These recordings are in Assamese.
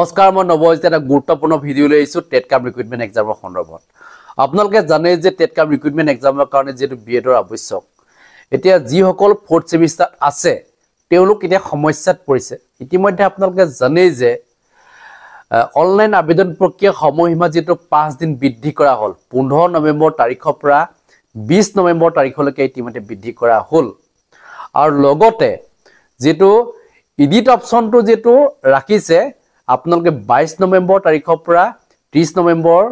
নমস্কাৰ মই নৱজিত এটা গুৰুত্বপূৰ্ণ ভিডিঅ' লৈ আহিছোঁ টেট কাম ৰিক্ৰুটমেণ্ট এক্সামৰ সন্দৰ্ভত। আপোনালোকে জানে যে টেট কাম ৰিক্ৰুটমেণ্ট এক্সামৰ কাৰণে যেটো বিএডৰ আৱশ্যক। এতিয়া যিসকল 4th সেমিষ্টাৰ আছে তেওঁলোক এতিয়া সমস্যাত পৰিছে। ইতিমধ্যে আপোনালোকে জানে যে অনলাইন আবেদন প্ৰক্ৰিয়া সময়সীমা যেটো 5 দিন বৃদ্ধি কৰা হ'ল। 15 নৱেম্বৰ তাৰিখৰ পৰা 20 নৱেম্বৰ তাৰিখলৈকে ইতিমধ্যে বৃদ্ধি কৰা হ'ল। আৰু লগতে যেটো এডিট অপচনটো যেটো ৰাখিছে আপোনালোকে 22 নৱেম্বৰ তাৰিখৰ পৰা 30 নৱেম্বৰ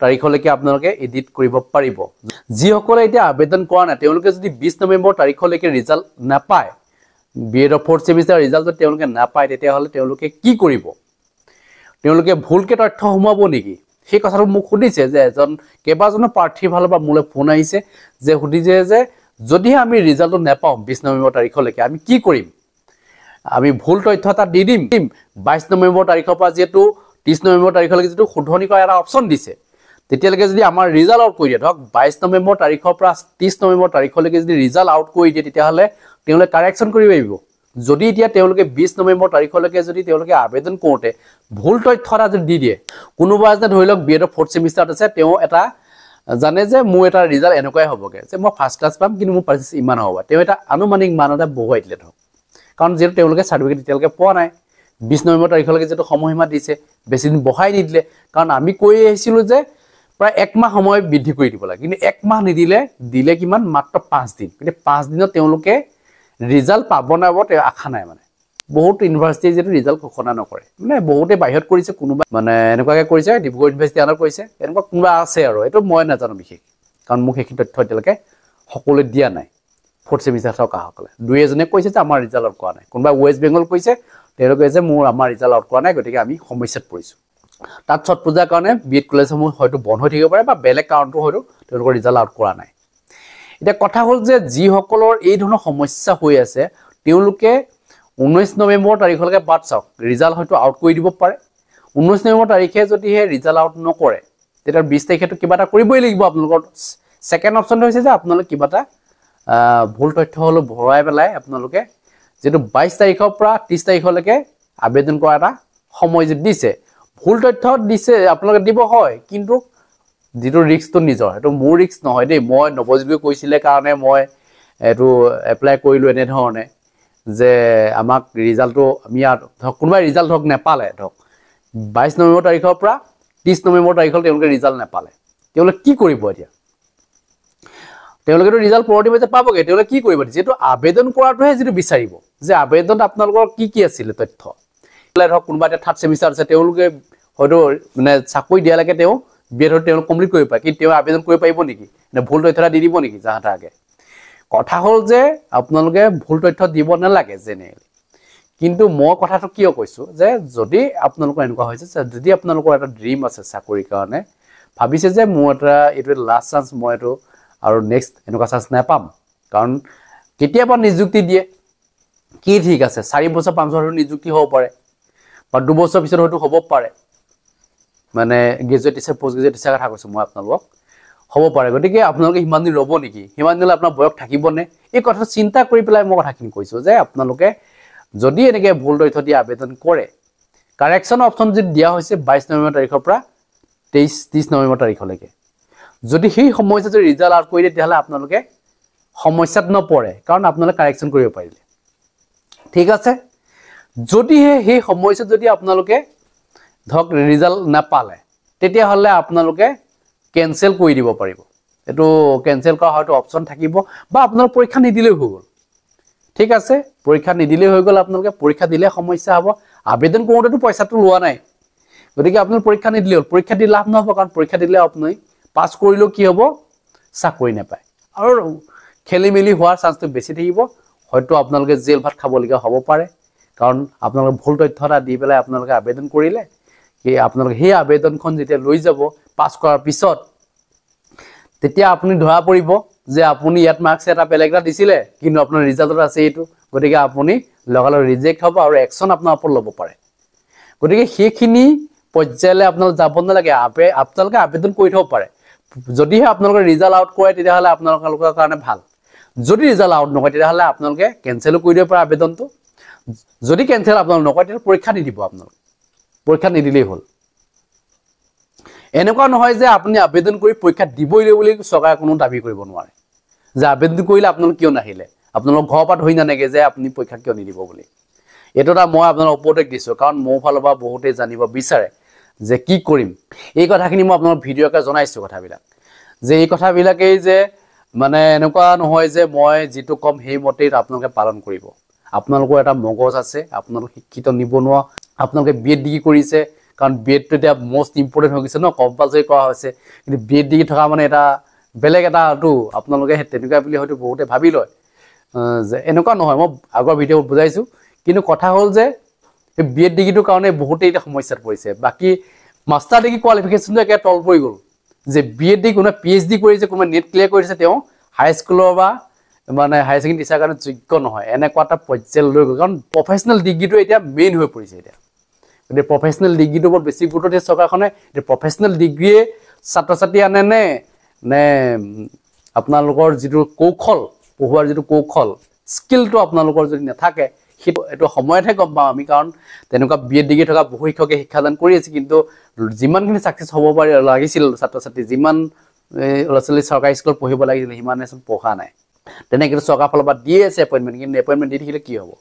তাৰিখলৈকে আপোনালোকে এডিট কৰিব পাৰিব। যিসকলে এতিয়া আবেদন কৰা নাই তেওঁলোকে যদি 20 নৱেম্বৰ তাৰিখলৈকে ৰিজাল্ট নাপায়, বিএডৰ 4th সেমিষ্টাৰ ৰিজাল্ট তেওঁলোকে নাপায়, তেতিয়াহ'লে তেওঁলোকে কি কৰিব? তেওঁলোকে ভুলকে তথ্য সোমাব নেকি? সেই কথাটো মোক সুধিছে যে এজন কেইবাজনৰ প্ৰাৰ্থীৰ ফালৰ পৰা মোলৈ ফোন আহিছে যে সুধিছে যে যদি আমি ৰিজাল্টটো নাপাওঁ 20 নৱেম্বৰ তাৰিখলৈকে আমি কি কৰিম? আমি ভুল তথ্য এটা দি দিম। 22 নৱেম্বৰ তাৰিখৰ পৰা যেটো 30 নৱেম্বৰ তাৰিখলৈকে যেটো শুধৰণি কৰা এটা অপচন দিছে, তেতিয়ালৈকে যদি আমাৰ ৰিজাল্ট আউট কৰি দিয়ে, ধৰক 22 নৱেম্বৰ তাৰিখৰ পৰা 30 নৱেম্বৰ তাৰিখলৈকে যদি ৰিজাল্ট আউট কৰি দিয়ে, তেতিয়াহ'লে তেওঁলোকে কাৰেকশ্যন কৰিব পাৰিব। যদি এতিয়া তেওঁলোকে 20 নৱেম্বৰ তাৰিখলৈকে যদি তেওঁলোকে আবেদন কৰোঁতে ভুল তথ্য এটা যদি দি দিয়ে, কোনোবা এজনে ধৰি লওক বিএডৰ 4th সেমিষ্টাৰত আছে, তেওঁ এটা জানে যে মোৰ এটা ৰিজাল্ট এনেকুৱাই হ'বগে যে মই ফাৰ্ষ্ট ক্লাছ পাম কিন্তু মোৰ পাৰ্চেন্টেজ ইমান হ'ব। তেওঁ এটা আনুমানিক মান এটা বহুৱাই দিলে ধৰক, কাৰণ যেটো তেওঁলোকে সাৰ্টিফিকেট এতিয়ালৈকে পোৱা নাই। 20 নৱেম্বৰ তাৰিখলৈকে যেটো সময়সীমা দিছে বেছি দিন বঢ়াই নিদিলে, কাৰণ আমি কৈ আহিছিলোঁ যে প্ৰায় 1 মাহ সময় বৃদ্ধি কৰি দিব লাগে, কিন্তু 1 মাহ নিদিলে, দিলে কিমান মাত্ৰ 5 দিন। কিন্তু 5 দিনত তেওঁলোকে ৰিজাল্ট পাব নাপাব তেওঁ আশা নাই। মানে বহুত ইউনিভাৰ্চিটি যেটো ৰিজাল্ট ঘোষণা নকৰে, মানে বহুতে বাহিৰত কৰিছে, কোনোবা মানে এনেকুৱাকে কৰিছে, ডিব্ৰুগড় ইউনিভাৰ্চিটি আনত কৰিছে, এনেকুৱা কোনোবা আছে আৰু এইটো মই নাজানো বিশেষ, কাৰণ মোক সেইখিনি তথ্য এতিয়ালৈকে সকলোৱে দিয়া নাই। 4th সেমিষ্টাৰ থকাসকলে 2-এজনে কৈছে যে আমাৰ ৰিজাল্ট আউট কৰা নাই, কোনোবা ৱেষ্ট বেংগল কৈছে, তেওঁলোকে কৈছে আমাৰ ৰিজাল্ট আউট কৰা নাই, গতিকে আমি সমস্যাত পৰিছোঁ। তাত ছট পূজাৰ কাৰণে বিএড কলেজসমূহ হয়তো বন্ধ হৈ থাকিব পাৰে বা বেলেগ কাৰণটো হয়তো তেওঁলোকৰ ৰিজাল্ট আউট কৰা নাই। এতিয়া কথা হ'ল যে যিসকলৰ এই ধৰণৰ সমস্যা হৈ আছে তেওঁলোকে 19 নৱেম্বৰ তাৰিখলৈকে বাট চাওক, ৰিজাল্ট হয়তো আউট কৰি দিব পাৰে। 19 নৱেম্বৰ তাৰিখে যদিহে ৰিজাল্ট আউট নকৰে, তেতিয়া 20 তাৰিখেতো কিবা এটা কৰিবই লাগিব। আপোনালোকৰ ছেকেণ্ড অপশ্যনটো হৈছে যে আপোনালোকে কিবা এটা ভুল তথ্য হ'লেও ভৰাই পেলাই আপোনালোকে যেটো 22 তাৰিখৰ পৰা 30 তাৰিখলৈকে আবেদন কৰা এটা সময় যে দিছে, ভুল তথ্য দিছে আপোনালোকে দিব হয়, কিন্তু যেটো ৰিস্কটো নিজৰ, সেইটো মোৰ ৰিস্ক নহয় দেই। মই নৱজিৎ কৈছিলে কাৰণে মই এইটো এপ্লাই কৰিলোঁ এনেধৰণে যে আমাক ৰিজাল্টটো আমি ধৰক কোনোবাই ৰিজাল্ট ধৰক নেপালে, ধৰক 22 নৱেম্বৰ তাৰিখৰ পৰা 30 নৱেম্বৰ তাৰিখলৈ তেওঁলোকে ৰিজাল্ট নেপালে, তেওঁলোকে কি কৰিব? এতিয়া তেওঁলোকেতো ৰিজাল্ট পৰৱৰ্তীতে পাবগে, তেওঁলোকে কি কৰিব? যেটো আবেদন কৰাটোহে যেটো বিচাৰিব যে আবেদনত আপোনালোকৰ কি আছিলে তথ্য। ধৰক কোনোবা এটা 3rd সেমিষ্টাৰ আছে, তেওঁলোকে হয়তো মানে চাকৰি দিয়ালৈকে তেওঁ বিএড তেওঁলোক কমপ্লিট কৰিব পাৰে, কিন্তু তেওঁ আবেদন কৰিব পাৰিব নেকি? নে ভুল তথ্য এটা দি দিব নেকি যাহা তাহাকে? কথা হ'ল যে আপোনালোকে ভুল তথ্য দিব নালাগে জেনেৰেলি, কিন্তু মই কথাটো কিয় কৈছোঁ যে যদি আপোনালোকৰ এনেকুৱা হৈছে, যদি আপোনালোকৰ এটা ড্ৰিম আছে চাকৰিৰ কাৰণে, ভাবিছে যে মোৰ এইটো লাষ্ট চান্স, মই এইটো আৰু নেক্সট এনেকুৱা চান্স নাপাম, কাৰণ কেতিয়াবা নিযুক্তি দিয়ে, কি ঠিক আছে 4 বছৰ 5 বছৰ নিযুক্তি হ'ব পাৰে, বা 2 বছৰ পিছত হয়তো হ'ব পাৰে, মানে graduate teacher post graduate teacher কথা কৈছোঁ মই আপোনালোকক, হ'ব পাৰে। গতিকে আপোনালোকে সিমান দিন ৰ'ব নেকি? সিমান দিনলৈ আপোনাৰ বয়স থাকিবনে? এই কথাটো চিন্তা কৰি পেলাই মই কথাখিনি কৈছোঁ যে আপোনালোকে যদি এনেকৈ ভুল তথ্য দি আবেদন কৰে, কাৰেকশ্যন অপশ্যন যদি দিয়া হৈছে 22 নৱেম্বৰ তাৰিখৰ পৰা 30 নৱেম্বৰ তাৰিখলৈকে, যদি সেই সময়ত যদি ৰিজাল্ট আউট কৰি দিয়ে, তেতিয়াহ'লে আপোনালোকে সমস্যাত নপৰে, কাৰণ আপোনালোকে কাৰেকশ্যন কৰিব পাৰিলে। ঠিক আছে, যদিহে সেই সময়ত যদি আপোনালোকে ধৰক ৰিজাল্ট নাপালে, তেতিয়াহ'লে আপোনালোকে কেনচেল কৰি দিব পাৰিব। এইটো কেনচেল কৰা হয়তো অপশ্যন থাকিব, বা আপোনালোকে পৰীক্ষা নিদিলেও হৈ গ'ল। ঠিক আছে, পৰীক্ষা নিদিলেই হৈ গ'ল, আপোনালোকে পৰীক্ষা দিলে সমস্যা হ'ব। আবেদন কৰোঁতেতো পইচাটো লোৱা নাই, গতিকে আপোনালোকে পৰীক্ষা নিদিলে হ'ল। পৰীক্ষা দি লাভ নহ'ব, কাৰণ পৰীক্ষা দিলে আপুনি পাছ কৰিলেও কি হ'ব? চাকৰি নাপায়, আৰু খেলি মেলি হোৱাৰ চান্সটো বেছি থাকিব। হয়তো আপোনালোকে জেল ভাত খাবলগীয়া হ'ব পাৰে, কাৰণ আপোনালোকে ভুল তথ্য এটা দি পেলাই আপোনালোকে আবেদন কৰিলে। আপোনালোকে সেই আবেদনখন যেতিয়া লৈ যাব পাছ কৰাৰ পিছত, তেতিয়া আপুনি ধৰা পৰিব যে আপুনি ইয়াত মাৰ্কছ এটা বেলেগ এটা দিছিলে, কিন্তু আপোনাৰ ৰিজাল্টত আছে এইটো, গতিকে আপুনি লগালগ ৰিজেক্ট হ'ব আৰু একশ্যন আপোনাৰ ওপৰত ল'ব পাৰে। গতিকে সেইখিনি পৰ্যায়লৈ আপোনালোকে যাব নালাগে, আপোনালোকে আবেদন কৰি থ'ব পাৰে। যদিহে আপোনালোকে ৰিজাল্ট আউট কৰে, তেতিয়াহ'লে আপোনালোকৰ কাৰণে ভাল। যদি ৰিজাল্ট আউট নকৰে, তেতিয়াহ'লে আপোনালোকে কেনচেলো কৰি দিব পাৰে আবেদনটো। যদি কেনচেল আপোনালোকে নকৰে, তেতিয়া পৰীক্ষা নিদিব আপোনালোকে। পৰীক্ষা নিদিলেই হ'ল এনেকুৱা নহয় যে আপুনি আবেদন কৰি পৰীক্ষা দিবই বুলি চৰকাৰে কোনো দাবী কৰিব নোৱাৰে যে আবেদন কৰিলে আপোনালোক কিয় নাহিলে আপোনালোক ঘৰৰ পৰা ধৰি নানেগে যে আপুনি পৰীক্ষা কিয় নিদিব বুলি এইটো এটা মই আপোনালোক উপদেশ দিছোঁ কাৰণ মোৰ ফালৰ পৰা বহুতে জানিব বিচাৰে যে কি কৰিম এই কথাখিনি মই আপোনালোক ভিডিঅ'কে জনাইছোঁ কথাবিলাক যে এই কথাবিলাকেই যে মানে এনেকুৱা নহয় যে মই যিটো কম সেই মতেই আপোনালোকে পালন কৰিব আপোনালোকৰ এটা মগজ আছে আপোনালোক শিক্ষিত নিবনুৱা আপোনালোকে বিএড ডিগ্ৰী কৰিছে কাৰণ বিএডটো এতিয়া মোষ্ট ইম্পৰ্টেণ্ট হৈ গৈছে ন কম্পালচৰি কৰা হৈছে কিন্তু বিএড ডিগ্ৰী থকা মানে এটা বেলেগ এটাটো আপোনালোকে তেনেকুৱা বুলি হয়তো বহুতে ভাবি লয় যে এনেকুৱা নহয় মই আগৰ ভিডিঅ'ত বুজাইছোঁ কিন্তু কথা হ'ল যে বিএড ডিগ্ৰীটোৰ কাৰণে বহুতেই এতিয়া সমস্যাত পৰিছে বাকী মাষ্টাৰ ডিগ্ৰী কোৱালিফিকেশ্যনটো একে তল পৰি গ'ল যে বিএড ডিগ্ৰী কোনোবা পিএইচডি কৰিছে কোনোবা নেট ক্লিয়াৰ কৰিছে তেওঁ হাইস্কুলৰ বা মানে হায়াৰ ছেকেণ্ডেৰী টিচাৰ কাৰণে যোগ্য নহয় এনেকুৱা এটা পৰ্যায় লৈ গ'ল কাৰণ প্ৰফেচনেল ডিগ্ৰীটো এতিয়া মেইন হৈ পৰিছে এতিয়া গতিকে প্ৰফেচনেল ডিগ্ৰীটোৰ ওপৰত বেছি গুৰুত্ব দিয়ে চৰকাৰখনে এতিয়া প্ৰফেচনেল ডিগ্ৰীয়ে ছাত্ৰ ছাত্ৰী আনে নে আপোনালোকৰ যিটো কৌশল পঢ়োৱাৰ যিটো কৌশল স্কিলটো আপোনালোকৰ যদি নাথাকে সেইটো এইটো সময়তহে গম পাওঁ আমি কাৰণ তেনেকুৱা বিএড ডিগ্ৰী থকা বহু শিক্ষকে শিক্ষাদান কৰি আছে কিন্তু যিমানখিনি ছাকচেছ হ'ব পাৰি লাগিছিল ছাত্ৰ ছাত্ৰী যিমান ল'ৰা ছোৱালী চৰকাৰী স্কুলত পঢ়িব লাগিছিল সিমানে পঢ়া নাই তেনেকৈ চৰকাৰৰ ফালৰ পৰা দিয়ে আছে এপইণ্টমেণ্ট কিন্তু এপইণ্টমেণ্ট দি থাকিলে কি হ'ব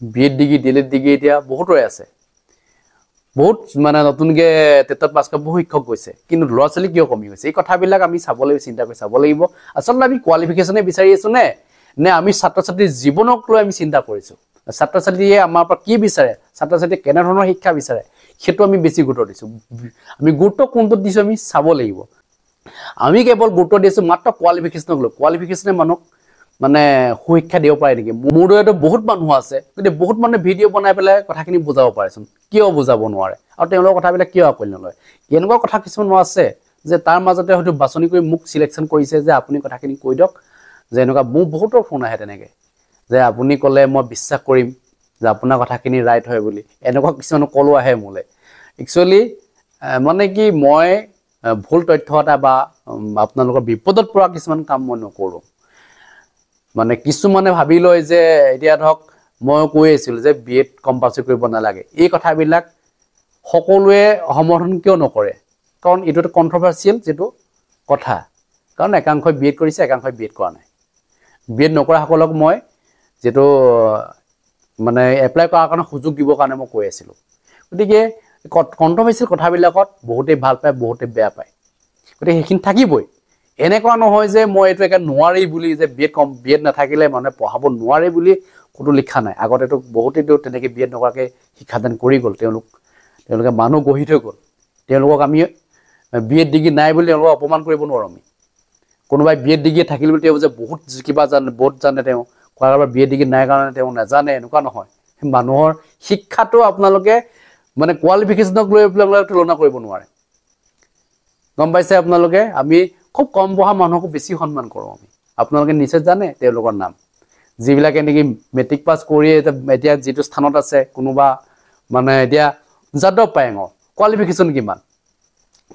বিএড ডিগ্ৰী ডিএলএড ডিগ্ৰী এতিয়া বহুতৰে আছে বহুত মানে নতুনকৈ টেটত পাছ কৰা বহু শিক্ষক গৈছে কিন্তু ল'ৰা ছোৱালী কিয় কমি গৈছে এই কথাবিলাক আমি চাব লাগিব চিন্তা কৰি চাব লাগিব আচলতে আমি কোৱালিফিকেশ্যনে বিচাৰি আছোঁ নে আমি ছাত্ৰ ছাত্ৰীৰ জীৱনক লৈ আমি চিন্তা কৰিছোঁ ছাত্ৰ ছাত্ৰীয়ে আমাৰ পৰা কি বিচাৰে ছাত্ৰ ছাত্ৰীয়ে কেনেধৰণৰ শিক্ষা বিচাৰে সেইটো আমি বেছি গুৰুত্ব দিছোঁ আমি গুৰুত্ব কোনটোত দিছোঁ আমি চাব লাগিব আমি কেৱল গুৰুত্ব দিছোঁ মাত্ৰ কোৱালিফিকেশ্যনক লৈ কোৱালিফিকেশ্যনে মানুহক মানে সুশিক্ষা দিব পাৰে নেকি মোৰ দৰেতো বহুত মানুহ আছে গতিকে বহুত মানুহে ভিডিঅ' বনাই পেলাই কথাখিনি বুজাব পাৰেচোন কিয় বুজাব নোৱাৰে আৰু তেওঁলোকৰ কথাবিলাক কিয় আকোৱালি নলয় এনেকুৱা কথা কিছুমান আছে যে তাৰ মাজতে হয়তো বাছনি কৰি মোক চিলেকশ্যন কৰিছে যে আপুনি কথাখিনি কৈ দিয়ক যে এনেকুৱা মোৰ বহুতৰ ফোন আহে তেনেকৈ যে আপুনি ক'লে মই বিশ্বাস কৰিম যে আপোনাৰ কথাখিনি ৰাইট হয় বুলি এনেকুৱা কিছুমান কলো আহে মোলৈ একচুৱেলি মানে কি মই ভুল তথ্য এটা বা আপোনালোকৰ বিপদত পৰা কিছুমান কাম মই নকৰোঁ মানে কিছুমানে ভাবি লয় যে এতিয়া ধৰক মই কৈ আছিলোঁ যে বিএড কম্পালচৰি কৰিব নালাগে এই কথাবিলাক সকলোৱে সমৰ্থন কিয় নকৰে কাৰণ এইটো এটা কণ্ট্ৰভাৰ্চিয়েল যিটো কথা কাৰণ একাংশই বিএড কৰিছে একাংশই বিএড কৰা নাই বিএড নকৰাসকলক মই যেটো মানে এপ্লাই কৰাৰ কাৰণে সুযোগ দিবৰ কাৰণে মই কৈ আছিলোঁ গতিকে কণ্ট্ৰভাৰ্চিয়েল কথাবিলাকত বহুতেই ভাল পায় বহুতেই বেয়া পায় গতিকে সেইখিনি থাকিবই এনেকুৱা নহয় যে মই এইটো একে নোৱাৰি বুলি যে বিএড নাথাকিলে মানুহে পঢ়াব নোৱাৰে বুলি কোনো লিখা নাই আগতেতো বহুতেতো তেনেকৈ বিএড নকৰাকৈ শিক্ষাদান কৰি গ'ল তেওঁলোকে মানুহ গঢ়ি থৈ গ'ল তেওঁলোকক আমি বিএড ডিগ্ৰী নাই বুলি তেওঁলোকক অপমান কৰিব নোৱাৰোঁ আমি কোনোবাই বিএড ডিগ্ৰী থাকিল বুলি তেওঁ যে বহুত কিবা জানে বহুত জানে তেওঁ কাৰোবাৰ বিএড ডিগ্ৰী নাই কাৰণে তেওঁ নাজানে এনেকুৱা নহয় মানুহৰ শিক্ষাটো আপোনালোকে মানে কোৱালিফিকেশ্যনক লৈ পেলাই তুলনা কৰিব নোৱাৰে গম পাইছে আপোনালোকে আমি খুব কম পঢ়া মানুহকো বেছি সন্মান কৰোঁ আমি আপোনালোকে নিশ্চয় জানে তেওঁলোকৰ নাম যিবিলাকে নেকি মেট্ৰিক পাছ কৰি এতিয়া যিটো স্থানত আছে কোনোবা মানে এতিয়া যাদৱ পায়েঙৰ কোৱালিফিকেশ্যন কিমান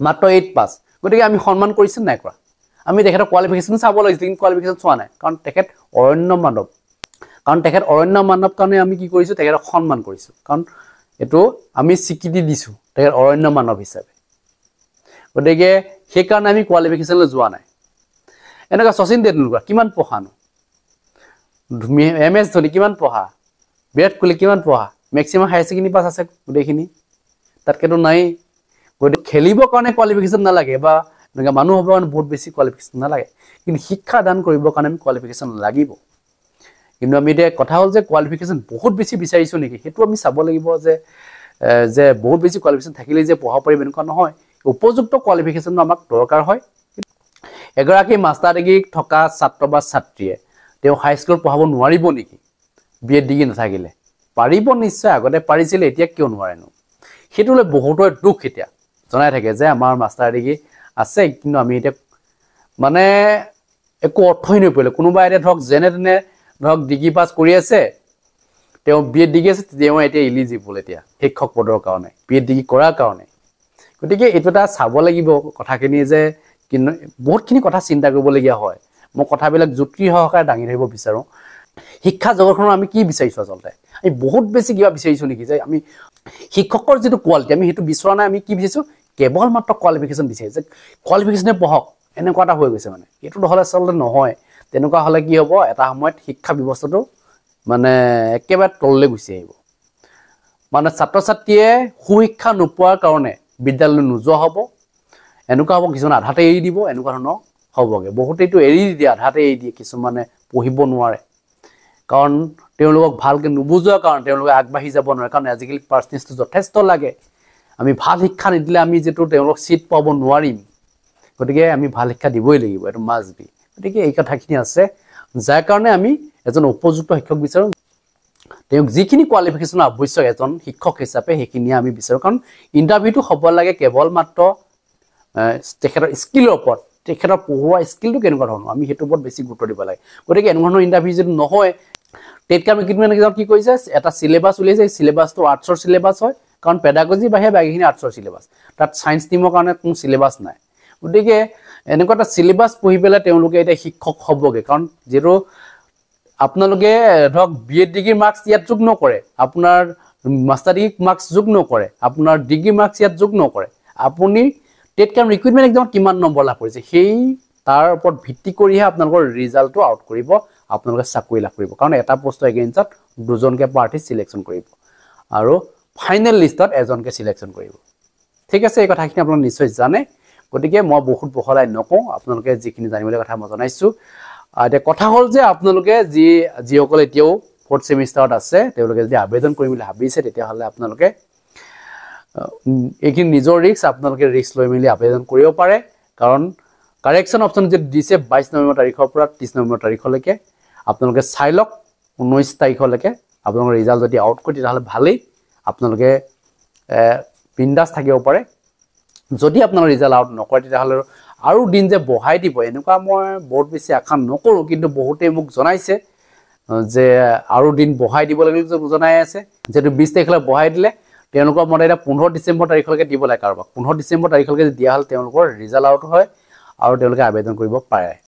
মাত্ৰ 8 পাছ গতিকে আমি সন্মান কৰিছোঁ নাই কৰা আমি তেখেতৰ কোৱালিফিকেশ্যন চাব লাগিছিল কিন্তু কোৱালিফিকেশ্যন চোৱা নাই কাৰণ তেখেত অৰণ্য মানৱ কাৰণে আমি কি কৰিছোঁ তেখেতক সন্মান কৰিছোঁ কাৰণ এইটো আমি স্বীকৃতি দিছোঁ তেখেত অৰণ্য মানৱ হিচাপে গতিকে সেইকাৰণে আমি কোৱালিফিকেশ্যনলৈ যোৱা নাই এনেকুৱা শচীন তেণ্ডুলকাৰ কিমান পঢ়ানো MS ধোনী কিমান পঢ়া বিৰাট কোহলি কিমান পঢ়া মেক্সিমাম হায়াৰ ছেকেণ্ডেৰী পাছ আছে গোটেইখিনি তাতকেতো নাই গতিকে খেলিবৰ কাৰণে কোৱালিফিকেশ্যন নালাগে বা এনেকুৱা মানুহ হ'বৰ কাৰণে বহুত বেছি কোৱালিফিকেশ্যন নালাগে কিন্তু শিক্ষা দান কৰিবৰ কাৰণে আমি কোৱালিফিকেশ্যন লাগিব কিন্তু আমি এতিয়া কথা হ'ল যে কোৱালিফিকেশ্যন বহুত বেছি বিচাৰিছোঁ নেকি সেইটো আমি চাব লাগিব যে বহুত বেছি কোৱালিফিকেশ্যন থাকিলেই যে পঢ়াব পাৰিম এনেকুৱা নহয় উপযুক্ত কোৱালিফিকেশ্যনটো আমাক দৰকাৰ হয় এগৰাকী মাষ্টাৰ ডিগ্ৰী থকা ছাত্ৰ বা ছাত্ৰীয়ে তেওঁ হাইস্কুলত পঢ়াব নোৱাৰিব নেকি বিএড ডিগ্ৰী নাথাকিলে পাৰিব নিশ্চয় আগতে পাৰিছিলে এতিয়া কিয় নোৱাৰেনো সেইটোলৈ বহুতৰ দুখ এতিয়া জনাই থাকে যে আমাৰ মাষ্টাৰ ডিগ্ৰী আছে কিন্তু আমি এতিয়া মানে একো অৰ্থই নপৰিলে কোনোবা এতিয়া ধৰক যেনে তেনে ধৰক ডিগ্ৰী পাছ কৰি আছে তেওঁ বিএড ডিগ্ৰী আছে তেওঁ এতিয়া ইলিজিবল এতিয়া শিক্ষক পদৰ কাৰণে বিএড ডিগ্ৰী কৰাৰ কাৰণে গতিকে এইটো এটা চাব লাগিব কথাখিনি যে কিন্তু বহুতখিনি কথা চিন্তা কৰিবলগীয়া হয় মই কথাবিলাক যুক্তি সহকাৰে দাঙি ধৰিব বিচাৰোঁ শিক্ষা জগতখনৰ আমি কি বিচাৰিছোঁ আচলতে আমি বহুত বেছি কিবা বিচাৰিছোঁ নেকি যে আমি শিক্ষকৰ যিটো কোৱালিটি আমি সেইটো বিচৰা নাই আমি কি বিচাৰিছোঁ কেৱল মাত্ৰ কোৱালিফিকেশ্যন বিচাৰিছে কোৱালিফিকেশ্যনে পঢ়ক এনেকুৱা এটা হৈ গৈছে মানে এইটো নহ'লে আচলতে নহয় তেনেকুৱা হ'লে কি হ'ব এটা সময়ত শিক্ষা ব্যৱস্থাটো মানে একেবাৰে তললৈ গুচি আহিব মানে ছাত্ৰ ছাত্ৰীয়ে সুশিক্ষা নোপোৱাৰ কাৰণে বিদ্যালয়লৈ নোযোৱা হ'ব এনেকুৱা হ'ব কিছুমান আধাতে এৰি দিব এনেকুৱা ধৰণৰ হ'বগে বহুতেইটো এৰি দিয়ে আধাতে এৰি দিয়ে কিছুমানে পঢ়িব নোৱাৰে কাৰণ তেওঁলোকক ভালকৈ নুবুজোৱাৰ কাৰণে তেওঁলোকে আগবাঢ়ি যাব নোৱাৰে কাৰণ আজিকালি পাৰ্চেণ্টেজটো যথেষ্ট লাগে আমি ভাল শিক্ষা নিদিলে আমি যেটো তেওঁলোক চিট পাব নোৱাৰিম গতিকে আমি ভাল শিক্ষা দিবই লাগিব এটো মাষ্ট বি গতিকে এই কথাখিনি আছে যাৰ কাৰণে আমি এজন উপযুক্ত শিক্ষক বিচাৰোঁ তেওঁক যিখিনি কোৱালিফিকেশ্যন আৱশ্যক এজন শিক্ষক হিচাপে সেইখিনি আমি বিচাৰোঁ কাৰণ ইণ্টাৰভিউটো হ'ব লাগে কেৱল মাত্ৰ তেখেতৰ স্কিলৰ ওপৰত তেখেতৰ পঢ়োৱা স্কিলটো কেনেকুৱা ধৰণৰ আমি সেইটো ওপৰত বেছি গুৰুত্ব দিব লাগে গতিকে এনেকুৱা ধৰণৰ ইণ্টাৰভিউ যদি নহয় টেট কাম ৰিক্ৰুটমেণ্ট এক্সাম কি কৰিছে এটা সিলেবাস উলিয়াইছে সিলেবাসটো আৰ্টছৰ সিলেবাস হয় কাৰণ পেডাগজি বাহিৰে বাকীখিনি আৰ্টছৰ সিলেবাস তাত সায়েন্স টিমৰ কাৰণে কোনো সিলেবাস নাই গতিকে এনেকুৱা এটা সিলেবাস পঢ়ি পেলাই তেওঁলোকে এটা শিক্ষক হ'বগে কাৰণ যেটো আপোনালোকে ধৰক বিএড ডিগ্ৰী মাৰ্কস ইয়াত যোগ নকৰে আপোনাৰ মাষ্টাৰ ডিগ্ৰী মাৰ্কস যোগ নকৰে আপোনাৰ ডিগ্ৰী মাৰ্কস ইয়াত যোগ নকৰে আপুনি টেট কাম ৰিক্ৰুটমেণ্ট এক্সামত কিমান নম্বৰ লাভ কৰিছে সেই তাৰ ওপৰত ভিত্তি কৰিহে আপোনালোকৰ ৰিজাল্টটো আউট কৰিব আপোনালোকে চাকৰি লাভ কৰিব কাৰণ এটা পোষ্টৰ এগেইনষ্টত দুজনকে প্ৰাৰ্থী সিলেকশন কৰিব আৰু ফাইনেল লিষ্টত এজনকে সিলেকশন কৰিব ঠিক আছে এই কথাখিনি আপোনালোকে নিশ্চয় জানে গতিকে মই বহুত বহলাই নকওঁ আপোনালোকে যিখিনি জানিবলৈ কথা মই জনাইছো এটা কথা হ'ল যে আপোনালোকে যিসকল এতিয়াও 4th সেমিষ্টাৰত আছে তেওঁলোকে যদি আবেদন কৰিম বুলি ভাবিছে তেতিয়া হলে আপোনালোকে এইখিনি নিজৰ ৰিস্ক আপোনালোকে ৰিস্ক লৈ মেলি আবেদন কৰিব পাৰে কাৰণ কাৰেকচন অপচন যে দিছে 22 নৱেম্বৰ তাৰিখৰ পৰা 30 নৱেম্বৰ তাৰিখলৈকে আপোনালোকে চাই লওক 19 তাৰিখলৈকে আপোনালোকৰ ৰিজাল্ট যদি আউট কৰি তেতিয়া হলে ভালেই আপোনালোকে বিন্দাস থাকিব পাৰে যদি আপোনালোকৰ ৰিজাল্ট আউট নকৰে তেতিয়া হলে আৰু দিন যে বহাই দিব এনেকুৱা মই বহুত বেছি আশা নকৰো কিন্তু বহুতে মোক জনাইছে যে আৰু দিন বহাই দিব লাগিব জনাই আছে যেটো 20 তাৰিখলৈ বহাই দিলে তেওঁলোকৰ মতে এটা 15 ডিসেম্বৰ তাৰিখলৈকে দিব লাগে কাৰোবাক 15 ডিসেম্বৰ তাৰিখলৈকে দিয়া হল তেওঁলোকৰ ৰিজাল্ট আউট হয় আৰু তেওঁলোকে আবেদন কৰিব পাৰে